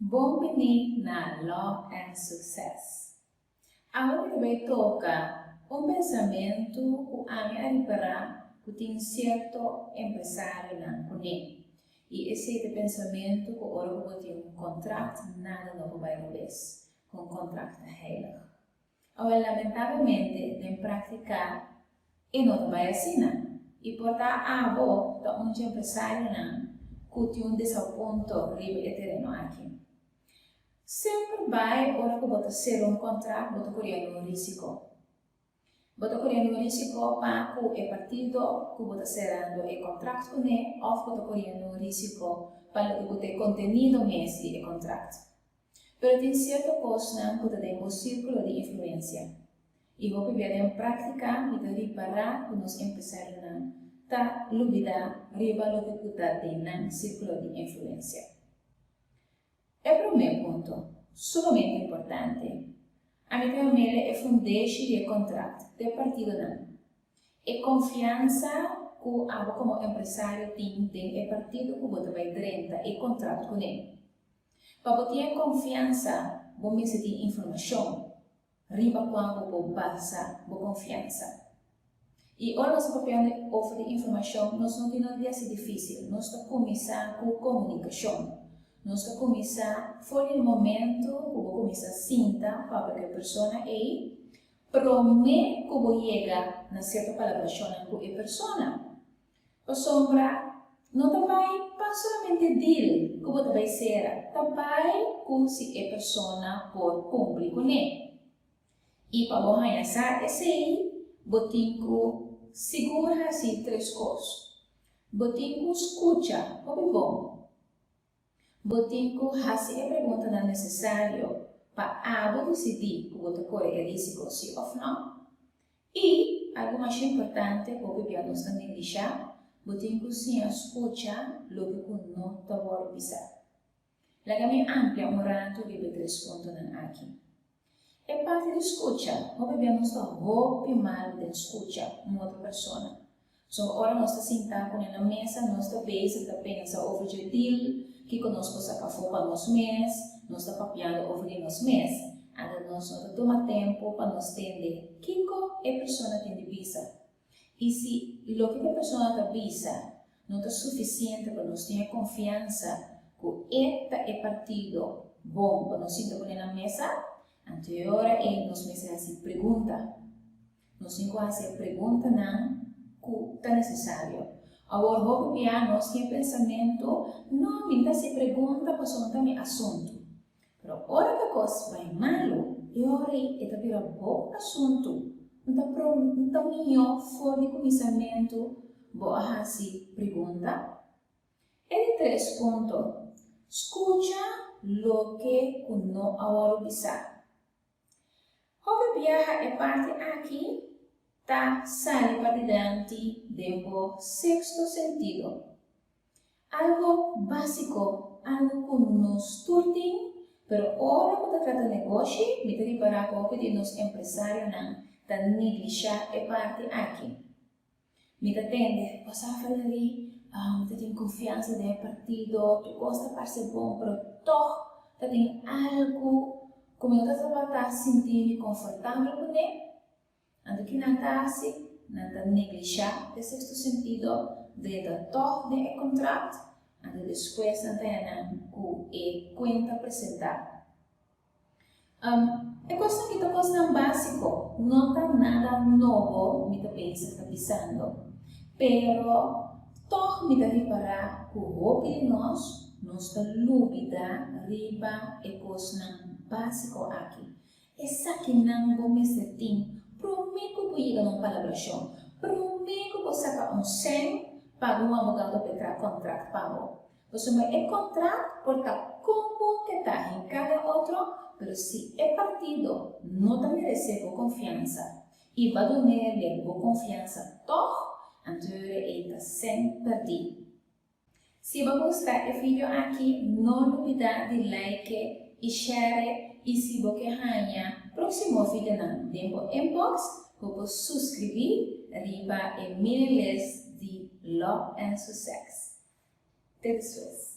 Bom-vindo na Law and Success. Agora vai tocar pensamento que a mim que tem certo empresário na cunha. E esse pensamento que agora eu tenho contrato, nada não vai acontecer com contrato heilig. Agora, lamentavelmente, em praticar, e não vai assim. E portar a boa da empresário que tem desaponto ribe terreno aqui. Sempre vai, ora que você ser contrato, você correndo risco. Você correndo risco para que o partido que você será o contrato com ele, ou você correndo risco para que você contenido mesmo o contrato. Mas tem certa coisa que tem um círculo de influência. E vou ver em prática, e reparar que nós empresários tá lubida riba lo que tem no círculo de influência. É o primeiro ponto, sumamente importante. A minha família é fundeixe de contrato, de partido não. É confiança que eu como empresário tem partido que você vai direita e contrato com ele. Para você ter confiança, você tem informação. Riba quando você basa a confiança. E olha nosso papel de oferecer informação, nós não temos nada de difícil. Nós estamos começando com comunicação. Nós estamos começando, foi o momento que vou começar a sentar para que a pessoa e promete que vou chegar na certa colaboração com a pessoa. A sombra não vai somente dizer que você vai ser, também que se a pessoa pode cumprir com ele. E para você ganhar esse aí, você tem que segurar-se três coisas. Você tem que escutar, como bom. Você tem que fazer a pergunta necessária para decidir que você corre risco sim ou não. E, algo mais importante, porque nós estamos deixando, você tem que sim escutar o que não está a pensar. A minha ampla morato de três pontos aqui. É parte de escuta, como nós estamos roupa mal de escuta uma outra pessoa. So, ora nós estamos sentados na mesa, nós estamos pensando sobre o objetivo que conosco saca para nós mesmos, nós estamos papiando sobre nós mesmos. Agora nós não toma tempo para nós entender o que a pessoa tem de vista. E se o que a pessoa tem de vista não é suficiente para nós ter confiança que este é partido bom para nós sentar na mesa, anterior nós me fazemos pergunta. Nós temos que fazer pergunta que está necessário. Agora, vou copiar nós temos pensamento, não me se pergunta para sobre o assunto. Mas, hora que a coisa vai mal, e hora é um bom assunto. Então, melhor fora de começamento, vou fazer pergunta. E três pontos. Escuta o que não agora pensar. Como viaja é parte aqui, tá saindo para diante do sexto sentido. Algo básico, algo que nos turtem, pero ora quando trata de negócio, me tem para pouco de nos empresários não, tá negligenciar é parte aqui. Me atende, passar a falar ali, me tem confiança no partido, tu gosta de ser bom, pero toch, tem algo como eu estava sentindo confortável com ele, ando que não está assim, não está negligenciar o sexto sentido de todo o contrato, ando depois não tem conta apresentar. É coisa que é coisa básico, não está nada novo, me está pensando, pero todo me está reparar que o que nós está dúvida, riba é coisa básico aqui. Essa que não vamos sentir, prometo que vou chegar numa colaboração, prometo que vou sacar 100 para um advogado para contrato para você vai contrato por como que está em cada outro, mas se é partido, não tem recebe confiança e vai donar boa confiança, toch, então está sem perder. Se você gostar do vídeo aqui, não duvide de like e share. E se você ganhar próximo vídeo na inbox, você subscrever riba e minha lista de Law and Success. Até depois.